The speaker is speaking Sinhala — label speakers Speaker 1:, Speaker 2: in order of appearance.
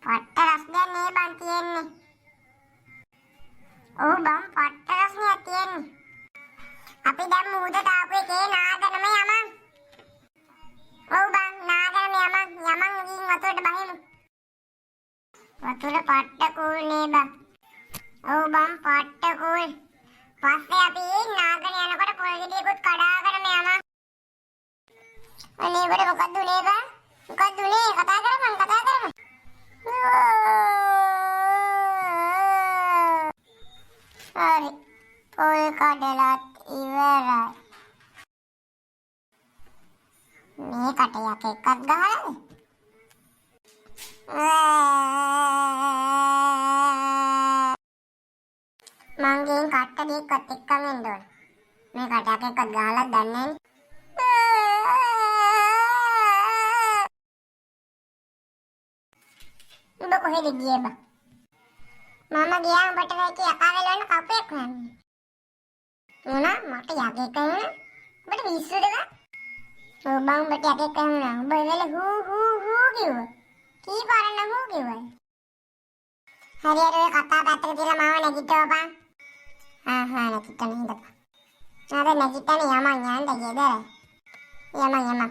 Speaker 1: පට්ට රස්නේ නේ බං තියෙන්නේ. ඔව් බං පට්ට රස්නේ තියෙන්නේ. අපි දැන් මූදට ආපු එකේ නාගනම යමන්. ඔව් බං නාගනම යමන් ගින් වතුරට බහිමු. වතුර පට්ට කූල් නේ බං. ඔව් බං පට්ට කූල්. පස්සේ අපි නාගන යනකොට පොල් ගෙඩියකුත් කඩාගෙනම යමන්. අනේ බඩ මොකද්ද උනේ බං? මොකද්ද උනේ? කතා කරමු. හරි. පොල් කඩලත් ඉවරයි. මේ කටයක් එක්කත් ගහලාද? මංගෙන් කට්ටඩියක්වත් එක්කම එන්න ඕන. මේ කටයක් එක්කත් ගහලා දන්නේ නැහැ. උඹ කොහෙද ගියේ බං? මම ගියා උඹට වෙච්ච යකා වෙලවන්න කපුවෙක් හොයන්න. මොනා මට යකෙක් කවුන? උඹට විශ්සුද බං? ඔව් බං උඹට යකෙක් කවුනා. උඹ වෙල හූ කිව්වා. කී පාරක් නම් හූ කිව්වයි. හරියට ඔය කතා පැත්තක තියලා මාව නැගිටවපන්. නැගිටන්න හින්දා. අර නැගිටන්න යමන් යන්න ගෙදර. යමන්.